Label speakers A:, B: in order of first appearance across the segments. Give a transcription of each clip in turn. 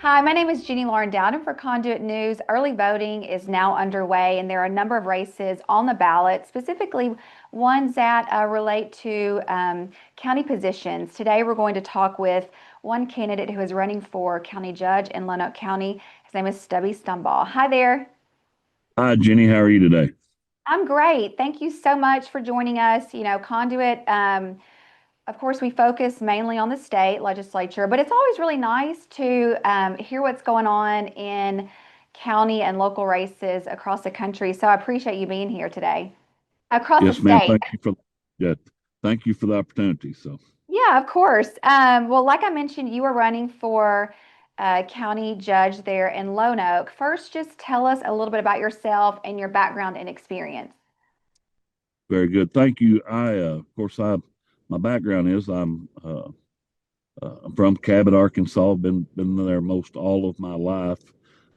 A: Hi, my name is Jeannie Lauren Dowden for Conduit News. Early voting is now underway, and there are a number of races on the ballot, specifically ones that relate to county positions. Today, we're going to talk with one candidate who is running for county judge in Lonoke County. His name is Stubby Stumbaugh. Hi there.
B: Hi, Jenny. How are you today?
A: I'm great. Thank you so much for joining us. Conduit. Of course, we focus mainly on the state legislature, but it's always really nice to hear what's going on in county and local races across the country. So I appreciate you being here today. Across the
B: Yes, ma'am.
A: state.
B: Yeah, thank you for the opportunity.
A: Yeah, of course. Well, like I mentioned, you are running for county judge there in Lonoke. First, just tell us a little bit about yourself and your background and experience.
B: Very good. Thank you. Of course, my background is I'm from Cabot, Arkansas. Been there most all of my life.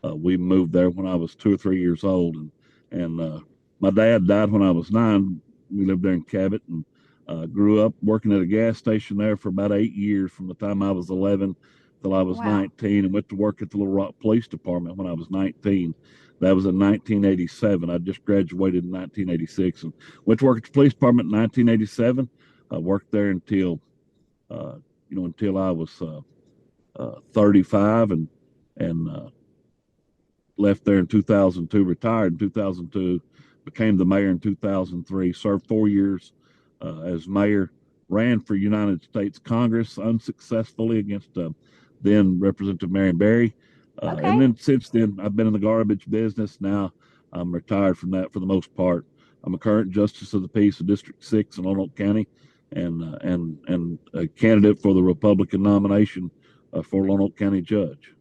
B: We moved there when I was 2 or 3 years old, and my dad died when I was 9. We lived there in Cabot and grew up working at a gas station there for about 8 years, from the time I was 11 till I was
A: Wow.
B: 19, and went to work at the Little Rock Police Department when I was 19. That was in 1987. I just graduated in 1986 and went to work at the police department in 1987. I worked there uh, until I was 35, and left there in 2002. Retired in 2002. Became the mayor in 2003. Served 4 years as mayor. Ran for United States Congress unsuccessfully against then Representative Marion Barry. And
A: Okay.
B: then since then, I've been in the garbage business. Now I'm retired from that for the most part. I'm a current justice of the peace of District 6 in Lonoke County, and a candidate for the Republican nomination for Lonoke County Judge.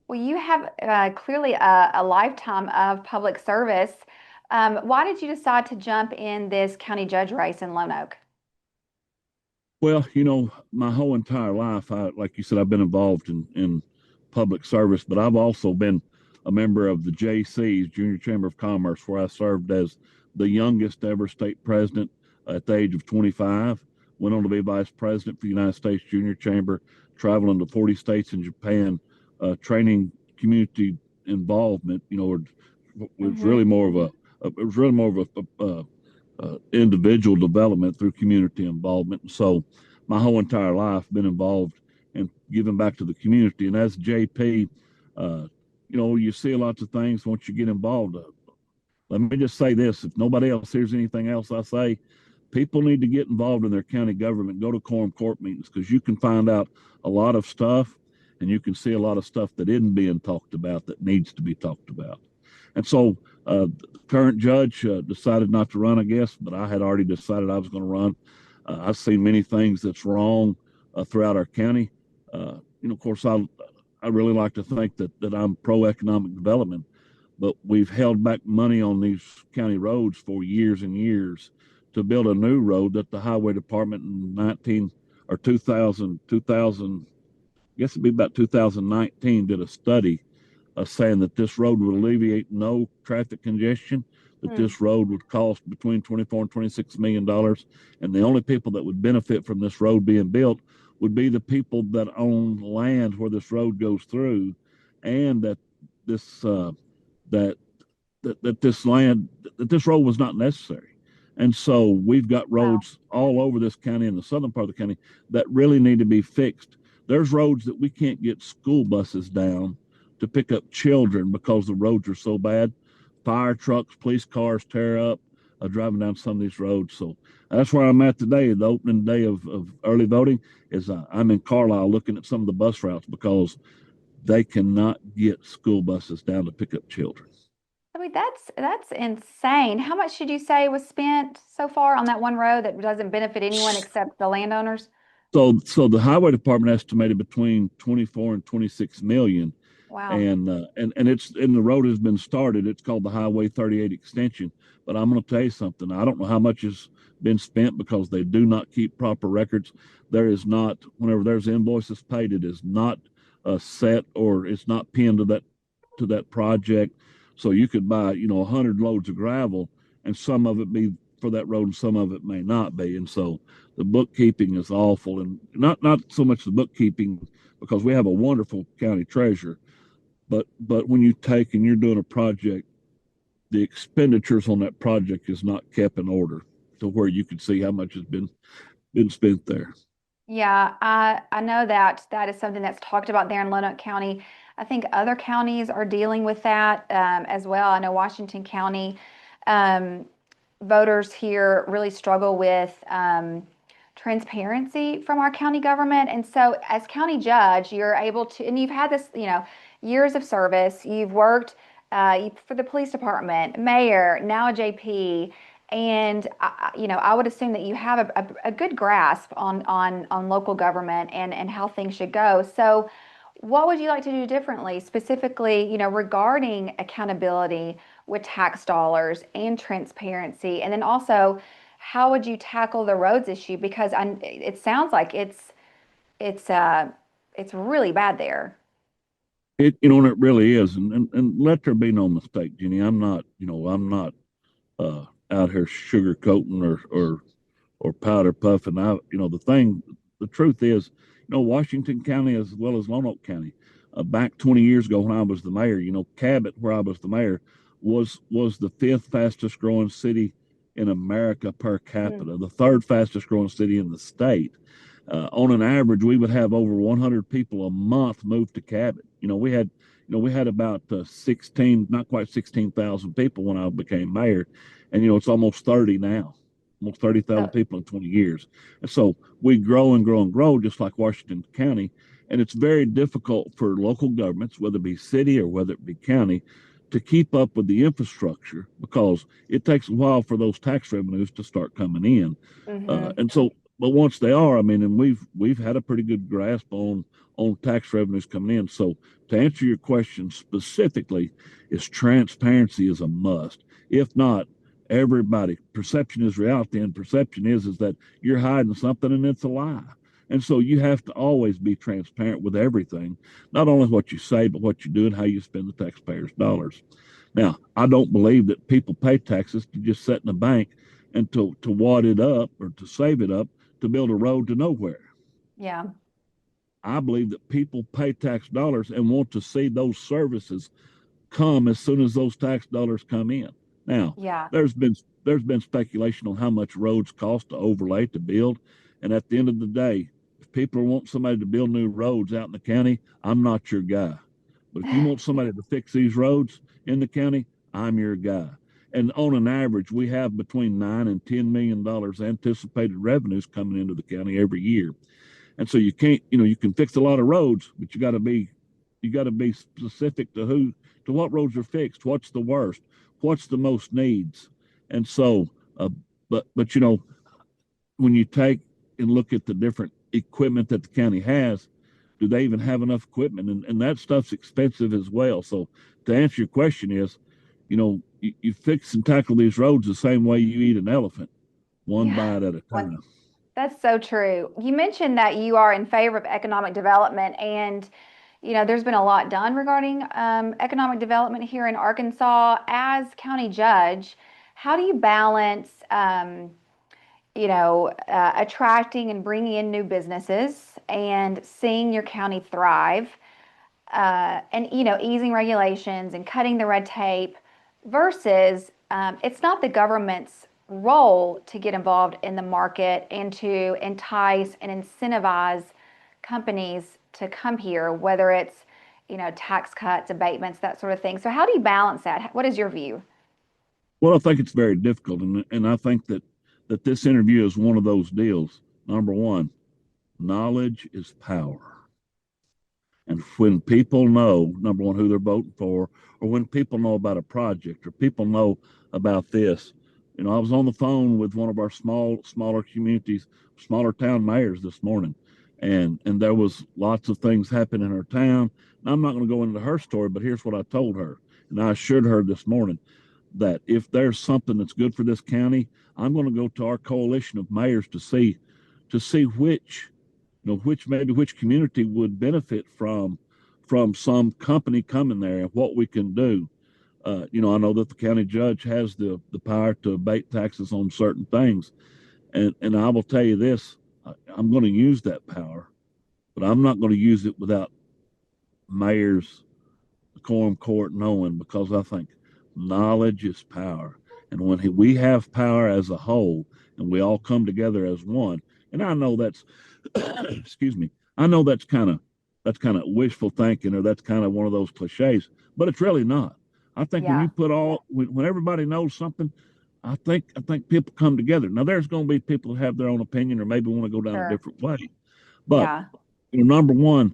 A: Well, you have clearly a lifetime of public service. Why did you decide to jump in this county judge race in Lonoke?
B: Well, my whole entire life, like you said, I've been involved in public service, but I've also been a member of the JC's Junior Chamber of Commerce, where I served as the youngest ever state president at the age of 25. Went on to be vice president for the United States Junior Chamber, traveling to 40 states in Japan, training community involvement. It was
A: Hmm.
B: really more of a individual development through community involvement. So my whole entire life been involved in giving back to the community. And as JP, uh, you see lots of things once you get involved. Let me just say this: if nobody else hears anything else I say, people need to get involved in their county government. Go to quorum court meetings, because you can find out a lot of stuff, and you can see a lot of stuff that isn't being talked about that needs to be talked about. And so the current judge decided not to run, I guess, but I had already decided I was going to run. I've seen many things that's wrong throughout our county. Of course, I really like to think that I'm pro economic development, but we've held back money on these county roads for years and years to build a new road that the highway department in 19 or 2000, I guess it'd be about 2019, did a study saying that this road would alleviate no traffic congestion, that
A: Hmm.
B: this road would cost between 24 and $26 million, and the only people that would benefit from this road being built would be the people that own land where this road goes through, and this uh, that that this road was not necessary. And so we've got
A: Wow.
B: roads all over this county, in the southern part of the county, that really need to be fixed. There's roads that we can't get school buses down to pick up children because the roads are so bad. Fire trucks, police cars tear up driving down some of these roads. So that's where I'm at today. The opening day of early voting is I'm in Carlisle looking at some of the bus routes because they cannot get school buses down to pick up children.
A: I mean, that's insane. How much did you say was spent so far on that one road that doesn't benefit anyone except the landowners?
B: So the highway department estimated between 24 and 26 million,
A: Wow.
B: and the road has been started. It's called the Highway 38 extension. But I'm going to tell you something. I don't know how much has been spent because they do not keep proper records. There is not, whenever there's invoices paid, it is not set, or it's not pinned to that project. So you could buy 100 loads of gravel, and some of it be for that road, and some of it may not be. And so the bookkeeping is awful, and not so much the bookkeeping, because we have a wonderful county treasurer, but when you take and you're doing a project, the expenditures on that project is not kept in order to where you can see how much has been spent there.
A: Yeah, I know that that is something that's talked about there in Lonoke County. I think other counties are dealing with that as well. I know Washington County um, voters here really struggle with transparency from our county government. And so, as county judge, you're able to, and you've had this, years of service. You've worked for the police department, mayor, now a JP. And I would assume that you have a good grasp on local government and how things should go. So, what would you like to do differently, specifically, regarding accountability with tax dollars and transparency? And then also, how would you tackle the roads issue? Because it sounds like it's uh it's really bad there.
B: And it really is. And let there be no mistake, Jenny. I'm not out here sugarcoating or powder puffing. The truth is, Washington County as well as Lonoke County, back 20 years ago when I was the mayor, Cabot, where I was the mayor, was the fifth fastest growing city in America per
A: Mm.
B: capita, the third fastest growing city in the state. On an average, we would have over 100 people a month move to Cabot. We had about 16, not quite 16,000 people when I became mayor, and it's almost 30 now, almost 30,000
A: So,
B: people in 20 years. And so we grow and grow and grow, just like Washington County. And it's very difficult for local governments, whether it be city or whether it be county, to keep up with the infrastructure because it takes a while for those tax revenues to start coming in.
A: mhm.
B: And so, but once they are, I mean, and we've had a pretty good grasp on tax revenues coming in. So to answer your question specifically, is transparency is a must. If not, everybody perception is reality, and perception is that you're hiding something and it's a lie. And so you have to always be transparent with everything, not only what you say, but what you do and how you spend the taxpayers' dollars. Now, I don't believe that people pay taxes to just sit in a bank and to wad it up or to save it up to build a road to nowhere.
A: Yeah,
B: I believe that people pay tax dollars and want to see those services come as soon as those tax dollars come in. Now,
A: yeah.
B: there's been speculation on how much roads cost to overlay to build, and at the end of the day, if people want somebody to build new roads out in the county, I'm not your guy. But if you want somebody to fix these roads in the county, I'm your guy. And on an average, we have between $9 and $10 million anticipated revenues coming into the county every year. And so you can't, you can fix a lot of roads, but you got to be specific to what roads are fixed, what's the worst, what's the most needs. And so, but when you take and look at the different equipment that the county has, do they even have enough equipment? And that stuff's expensive as well. So to answer your question is, you fix and tackle these roads the same way you eat an elephant, one
A: Yeah.
B: bite at a
A: One,
B: time.
A: that's so true. You mentioned that you are in favor of economic development, and there's been a lot done regarding economic development here in Arkansas. As county judge, how do you balance, attracting and bringing in new businesses and seeing your county thrive, and easing regulations and cutting the red tape versus it's not the government's role to get involved in the market and to entice and incentivize companies to come here, whether it's tax cuts, abatements, that sort of thing. So how do you balance that? What is your view?
B: Well, I think it's very difficult, and I think that this interview is one of those deals. Number one, knowledge is power. And when people know, number one, who they're voting for, or when people know about a project, or people know about this, I was on the phone with one of our smaller communities, smaller town mayors this morning, and there was lots of things happening in her town. And I'm not going to go into her story, but here's what I told her, and I assured her this morning that if there's something that's good for this county, I'm going to go to our coalition of mayors to see which community would benefit from some company coming there and what we can do. I know that the county judge has the power to abate taxes on certain things. And I will tell you this, I'm going to use that power, but I'm not going to use it without mayors, the quorum court knowing, because I think knowledge is power. And when we have power as a whole and we all come together as one, and I know that's, excuse me, I know that's kind of wishful thinking, or that's kind of one of those cliches, but it's really not. I think when you
A: Yeah,
B: put when everybody knows something, I think people come together. Now there's going to be people that have their own opinion or maybe want to go down a
A: sure.
B: different way, but
A: Yeah.
B: number one,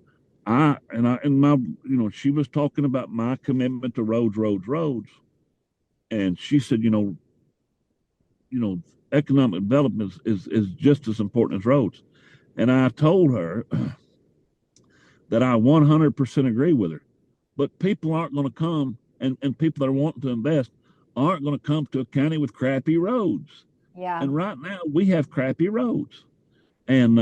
B: she was talking about my commitment to roads, roads, roads, and she said, you know, economic development is just as important as roads, and I told her that I 100% agree with her. But people aren't going to come, and people that are wanting to invest aren't going to come to a county with crappy roads.
A: Yeah.
B: And right now we have crappy roads. And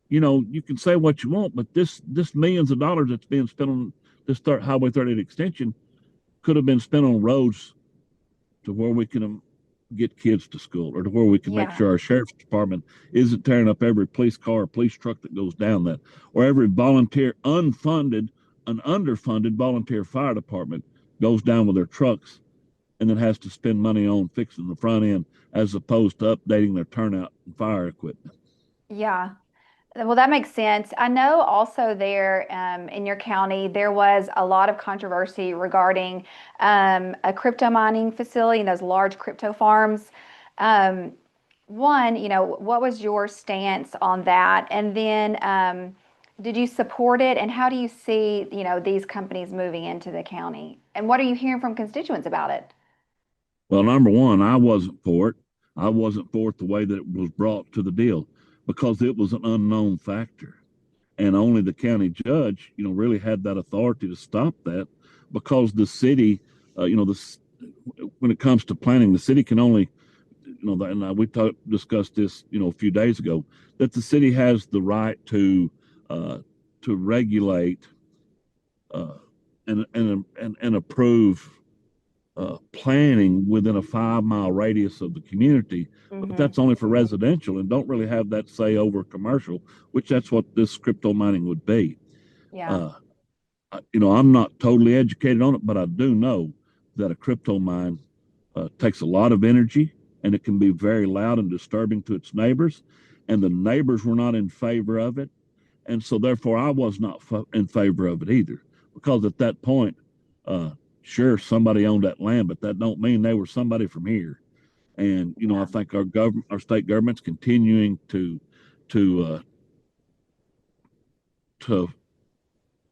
B: you can say what you want, but this millions of dollars that's being spent on this Highway 38 extension could have been spent on roads to where we can get kids to school, or to where we can make
A: Yeah.
B: sure our sheriff's department isn't tearing up every police car or police truck that goes down that, or every volunteer an underfunded volunteer fire department goes down with their trucks and then has to spend money on fixing the front end as opposed to updating their turnout and fire equipment.
A: Yeah. Well, that makes sense. I know also there in your county, there was a lot of controversy regarding a crypto mining facility and those large crypto farms. Um, One, what was your stance on that? And then, did you support it? And how do you see, these companies moving into the county? And what are you hearing from constituents about it?
B: Well, number one, I wasn't for it. I wasn't for it the way that it was brought to the deal, because it was an unknown factor. And only the county judge, really had that authority to stop that, because the city, when it comes to planning, the city can only, and discussed this, a few days ago, that the city has the right uh, to regulate uh, and approve planning within a 5 mile radius of the community, but
A: Hmm.
B: that's only for residential and don't really have that say over commercial, which that's what this crypto mining would be.
A: Yeah.
B: Uh, I'm not totally educated on it, but I do know that a crypto mine takes a lot of energy, and it can be very loud and disturbing to its neighbors. And the neighbors were not in favor of it. And so, therefore, I was not in favor of it either, because at that point, uh, sure, somebody owned that land, but that don't mean they were somebody from here. And I
A: Yeah.
B: think our state government's continuing to to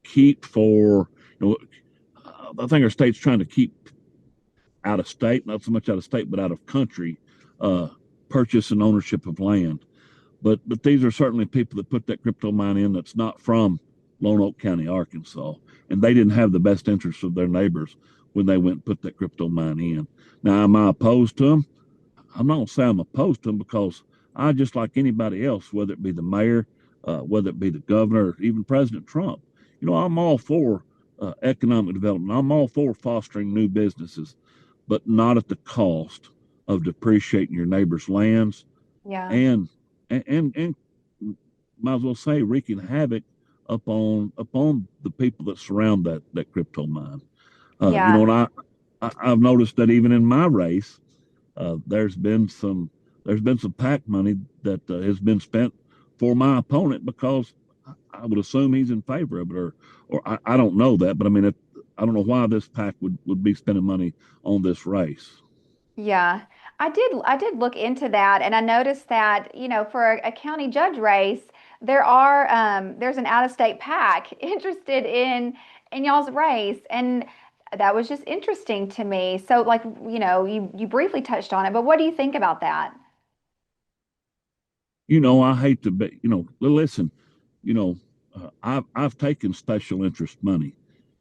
B: keep for I think our state's trying to keep out of state, not so much out of state, but out of country, uh, purchase and ownership of land. But these are certainly people that put that crypto mine in that's not from Lonoke County, Arkansas, and they didn't have the best interests of their neighbors when they went and put that crypto mine in. Now, am I opposed to them? I'm not going to say I'm opposed to them, because I, just like anybody else, whether it be the mayor, whether it be the governor, or even President Trump, I'm all for economic development. I'm all for fostering new businesses, but not at the cost of depreciating your neighbor's lands,
A: Yeah.
B: and and might as well say wreaking havoc upon the people that surround that crypto mine.
A: Yeah.
B: And I've noticed that even in my race, uh, there's been some there's been some PAC money that has been spent for my opponent, because I would assume he's in favor of it, or I don't know that, but I mean, I don't know why this PAC would be spending money on this race.
A: Yeah, I did look into that and I noticed that, for a county judge race, there's an out-of-state pack interested in y'all's race. And that was just interesting to me. So like, you briefly touched on it, but what do you think about that?
B: I hate to be, listen, you know, I've taken special interest money.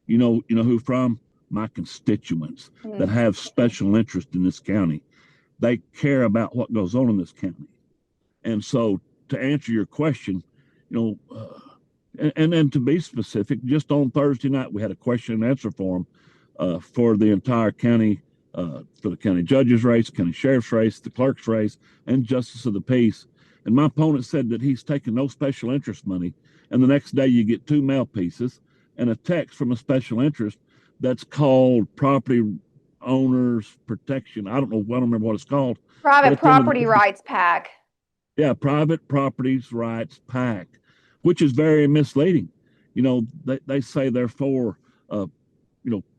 B: You know who from? My constituents that
A: Hmm.
B: have special interest in this county. They care about what goes on in this county. And so, to answer your question, you know, and then to be specific, just on Thursday night we had a question and answer forum for the entire county, for the county judge's race, county sheriff's race, the clerk's race, and justice of the peace. And my opponent said that he's taken no special interest money. And the next day you get two mail pieces and a text from a special interest that's called property owners protection. I don't remember what it's called. But
A: Private
B: at the end of the
A: property
B: day,
A: rights pack.
B: yeah, private properties rights pack, which is very misleading. They say they're for,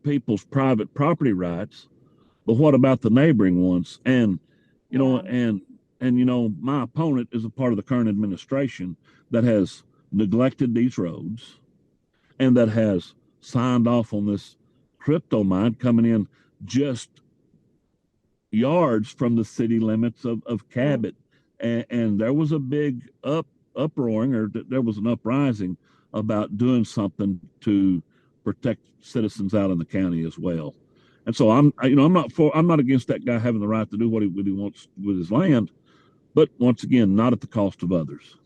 B: people's private property rights, but what about the neighboring ones? And, you know,
A: Yeah.
B: and my opponent is a part of the current administration that has neglected these roads and that has signed off on this crypto mine coming in just yards from the city limits of Cabot. And there was a big uproaring, or there was an uprising about doing something to protect citizens out in the county as well. And so I'm not against that guy having the right to do what he wants with his land, but once again, not at the cost of others.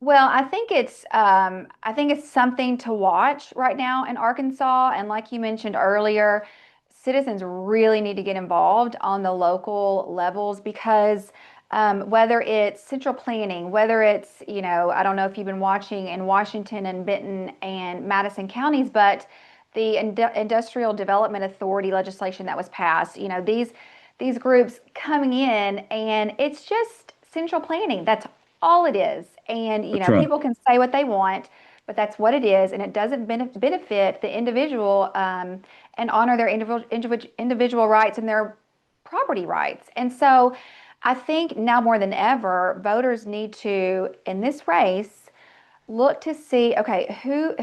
A: Well, I think it's something to watch right now in Arkansas. And like you mentioned earlier, citizens really need to get involved on the local levels because whether it's central planning, whether it's, I don't know if you've been watching in Washington and Benton and Madison counties, but the Industrial Development Authority legislation that was passed, these groups coming in, and it's just central planning. That's all it is. And,
B: That's right.
A: people can say what they want, but that's what it is. And it doesn't benefit the individual and honor their individual rights and their property rights. And so I think now more than ever, voters need to, in this race, look to see, okay, who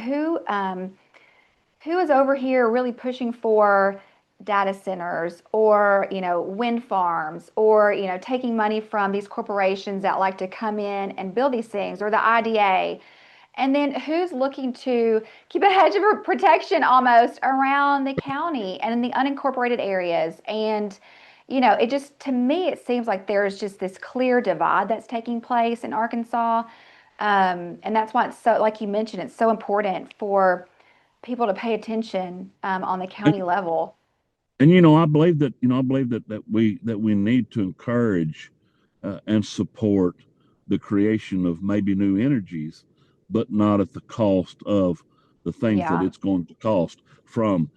A: is over here really pushing for data centers or wind farms or taking money from these corporations that like to come in and build these things, or the IDA, and then who's looking to keep a hedge of protection almost around the county and in the unincorporated areas. And it just, to me, it seems like there's just this clear divide that's taking place in Arkansas. And that's why it's so, like you mentioned, it's so important for people to pay attention on the
B: And,
A: county level.
B: and I believe that we need to encourage and support the creation of maybe new energies, but not at the cost of the things that
A: Yeah.
B: it's going to cost from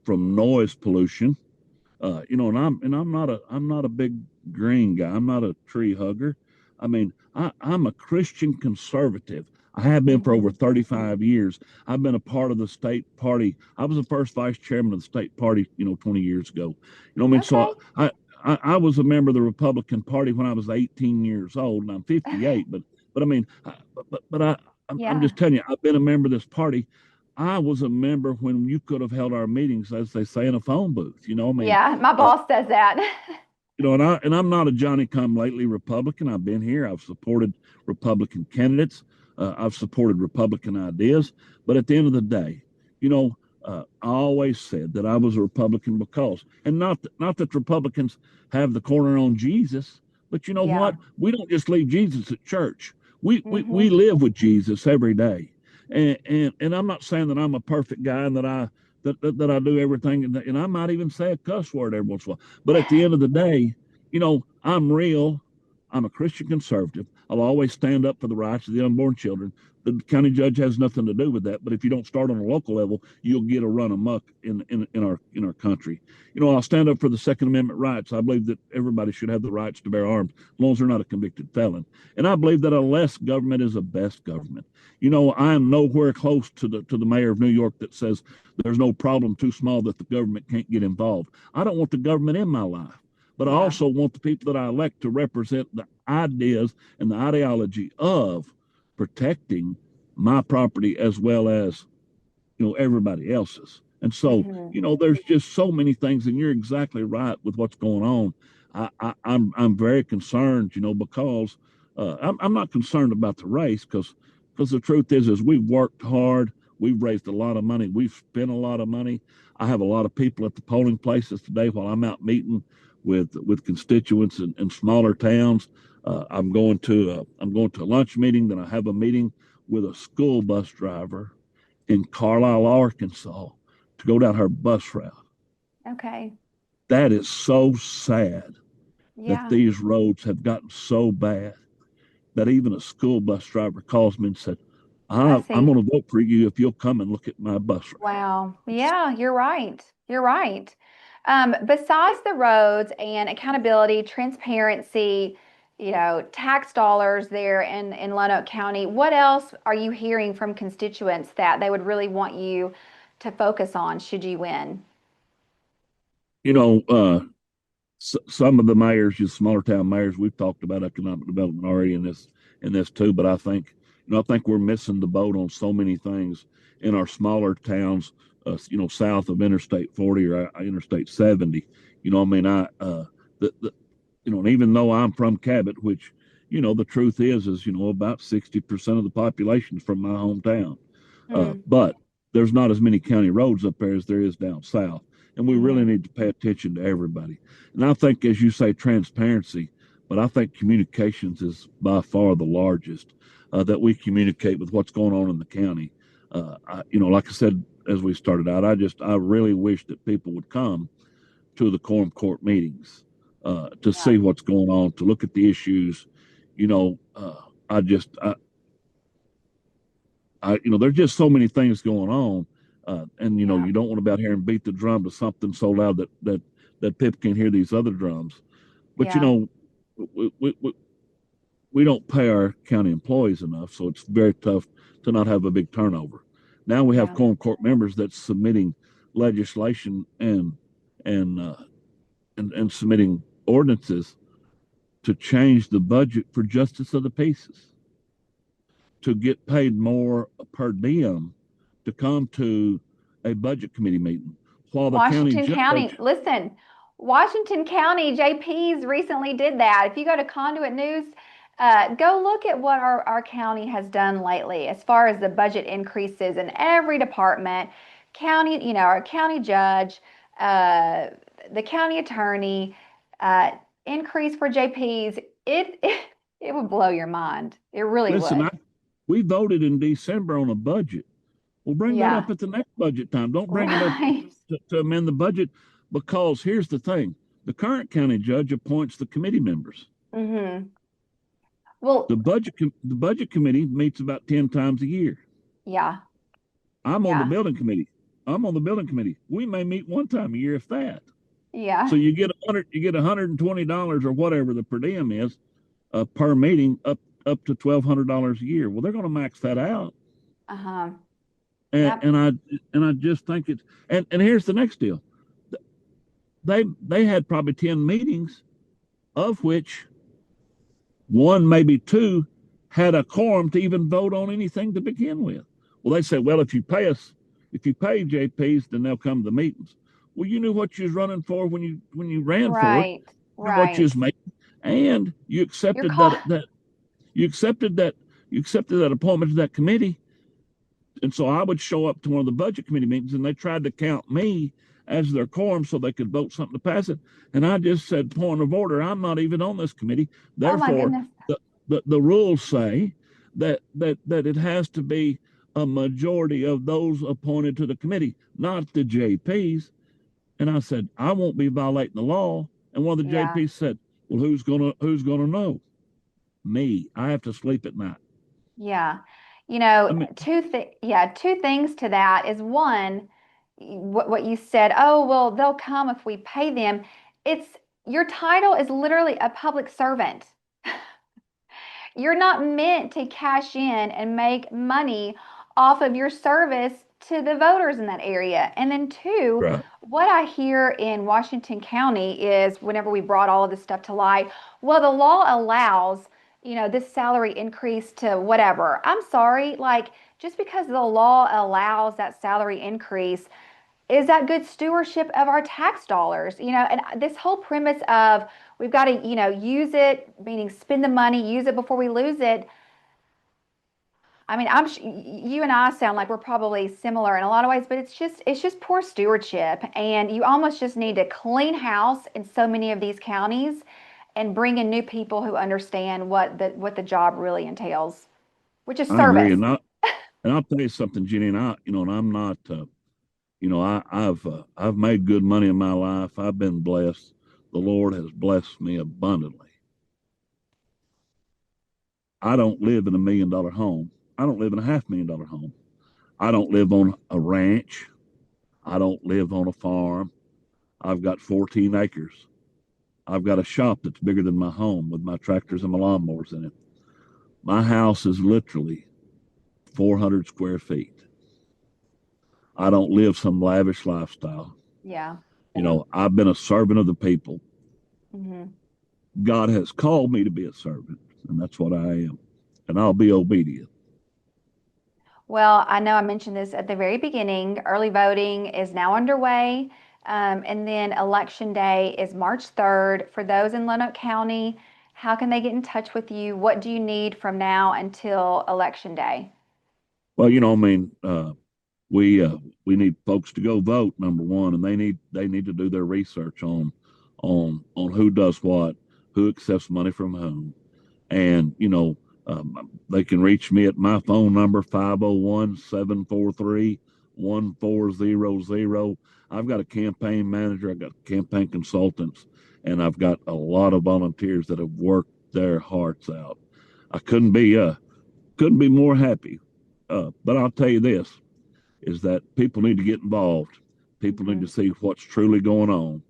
B: noise pollution. And I'm not a big green guy. I'm not a tree hugger. I mean, I'm a Christian conservative. I have been for over
A: Hmm.
B: 35 years. I've been a part of the state party. I was the first vice chairman of the state party, 20 years ago. I mean,
A: Okay.
B: so I was a member of the Republican Party when I was 18 years old, and I'm 58. But I mean, I'm
A: Yeah.
B: just telling you, I've been a member of this party. I was a member when you could have held our meetings, as they say, in a phone booth. I mean,
A: Yeah. My
B: uh,
A: boss says that.
B: and I'm not a Johnny come lately Republican. I've been here. I've supported Republican candidates. I've supported Republican ideas. But at the end of the day, I always said that I was a Republican because, and not that Republicans have the corner on Jesus, but you know what?
A: Yeah.
B: We don't just leave Jesus at church. We
A: Hmm.
B: live with Jesus every day. And I'm not saying that I'm a perfect guy and that I do everything, and I might even say a cuss word every once in a while. But at the end of the day, I'm real. I'm a Christian conservative. I'll always stand up for the rights of the unborn children. The county judge has nothing to do with that. But if you don't start on a local level, you'll get a run amok in our country. I'll stand up for the Second Amendment rights. I believe that everybody should have the rights to bear arms as long as they're not a convicted felon. And I believe that a less government is a best government. I am nowhere close to the mayor of New York that says there's no problem too small that the government can't get involved. I don't want the government in my life, but I
A: Yeah.
B: also want the people that I elect to represent the ideas and the ideology of protecting my property as well as everybody else's. And so,
A: Hmm.
B: there's just so many things, and you're exactly right with what's going on. I'm very concerned, because I'm not concerned about the race because the truth is we've worked hard, we've raised a lot of money, we've spent a lot of money. I have a lot of people at the polling places today while I'm out meeting with constituents in smaller towns. I'm going to a lunch meeting, then I have a meeting with a school bus driver in Carlisle, Arkansas, to go down her bus route.
A: Okay.
B: That is so sad that
A: Yeah.
B: these roads have gotten so bad that even a school bus driver calls me and said,
A: I
B: I'm
A: see.
B: going to vote for you if you'll come and look at my bus route.
A: Wow. Yeah, you're right. You're right. Besides the roads and accountability, transparency, tax dollars there in Lonoke County, what else are you hearing from constituents that they would really want you to focus on should you win?
B: You know, some of the mayors, just smaller town mayors, we've talked about economic development already in this too. But I think, I think we're missing the boat on so many things in our smaller towns. South of Interstate 40 or Interstate 70. I mean, and even though I'm from Cabot, which, the truth is, about 60% of the population is from my hometown.
A: Hmm.
B: But there's not as many county roads up there as there is down south. And we really
A: Hmm.
B: need to pay attention to everybody. And I think, as you say, transparency, but I think communications is by far the largest that we communicate with what's going on in the county. Like I said, as we started out, I really wish that people would come to the quorum court meetings to
A: Yeah.
B: see what's going on, to look at the issues. You know, I just, there's just so many things going on, and
A: Yeah.
B: you don't want to be out here and beat the drum to something so loud that people can hear these other drums. But
A: Yeah.
B: we, we, we, we don't pay our county employees enough, so it's very tough to not have a big turnover. Now we have
A: Yeah.
B: quorum court members that's submitting legislation and uh, and submitting ordinances to change the budget for justice of the peace, to get paid more per diem to come to a budget committee meeting, while the county
A: Washington County,
B: judge.
A: listen, Washington County JPs recently did that. If you go to Conduit News, go look at what our county has done lately as far as the budget increases in every department. County, our county judge, uh, the county attorney, uh, increase for JPs. It would blow your mind. It really
B: Listen,
A: would.
B: we voted in December on a budget. We'll bring that
A: Yeah.
B: up at the next budget time. Don't bring it up
A: Right.
B: to amend the budget, because here's the thing: the current county judge appoints the committee members.
A: Hmm. Well,
B: The budget committee meets about 10 times a year.
A: yeah.
B: I'm on the
A: Yeah.
B: building committee. I'm on the building committee. We may meet one time a year, if that. So
A: Yeah.
B: you get $120 or whatever the per diem is per meeting, up to $1,200 a year. Well, they're going to max that out,
A: Uh-huh.
B: and
A: Yep.
B: and I and I just think it's, and here's the next deal. They had probably 10 meetings, of which one, maybe two, had a quorum to even vote on anything to begin with. Well, they said, well, if you pay JPs, then they'll come to the meetings. Well, you knew what you was running for when you ran for it.
A: Right.
B: You knew what you
A: Right.
B: was making, and you
A: Your
B: accepted
A: call.
B: you accepted that you accepted that appointment to that committee. And so I would show up to one of the budget committee meetings, and they tried to count me as their quorum so they could vote something to pass it. And I just said, point of order, I'm not even on this committee.
A: Oh my
B: Therefore,
A: goodness.
B: the rules say that it has to be a majority of those appointed to the committee, not the JPs. And I said, I won't be violating the law. And one of the
A: Yeah.
B: JPs said, well, who's gonna know? Me. I have to sleep at night.
A: Yeah.
B: I mean,
A: Two things to that is one, what you said, oh, well, they'll come if we pay them. It's your title is literally a public servant. You're not meant to cash in and make money off of your service to the voters in that area. And then two,
B: right.
A: what I hear in Washington County is whenever we brought all of this stuff to light, well, the law allows, this salary increase to whatever. I'm sorry, like just because the law allows that salary increase, is that good stewardship of our tax dollars? And this whole premise of we've got to, use it, meaning spend the money, use it before we lose it. I mean, you and I sound like we're probably similar in a lot of ways, but it's just poor stewardship, and you almost just need to clean house in so many of these counties and bring in new people who understand what the job really entails, which is
B: I agree.
A: service.
B: And I'll tell you something, Jenny, and I'm not, I've made good money in my life. I've been blessed. The Lord has blessed me abundantly. I don't live in $1 million home. I don't live in a $500,000 home. I don't live on a ranch. I don't live on a farm. I've got 14 acres. I've got a shop that's bigger than my home with my tractors and my lawnmowers in it. My house is literally 400 square feet. I don't live some lavish lifestyle.
A: Yeah.
B: I've been a servant of the people.
A: Hmm.
B: God has called me to be a servant, and that's what I am. And I'll be obedient.
A: Well, I know I mentioned this at the very beginning. Early voting is now underway. And then election day is March 3rd. For those in Lonoke County, how can they get in touch with you? What do you need from now until election day?
B: Well, we need folks to go vote, number one, and they need to do their research on who does what, who accepts money from whom. And they can reach me at my phone number 501-743-1400. I've got a campaign manager, I've got campaign consultants, and I've got a lot of volunteers that have worked their hearts out. I couldn't be more happy. But I'll tell you this, is that people need to get involved. People need
A: Hmm.
B: to see what's truly going on.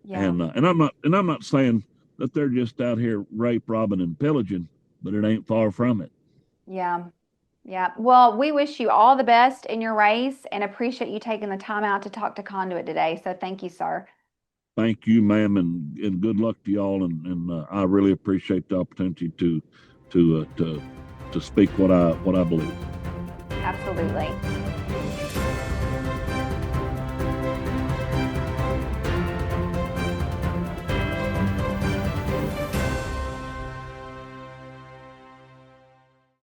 A: Yeah.
B: And I'm not saying that they're just out here rape, robbing, and pillaging, but it ain't far from it.
A: Yeah. Yeah. Well, we wish you all the best in your race and appreciate you taking the time out to talk to Conduit today. So thank you, sir.
B: Thank you, ma'am, and good luck to y'all. And I really appreciate the opportunity to speak what I believe.
A: Absolutely.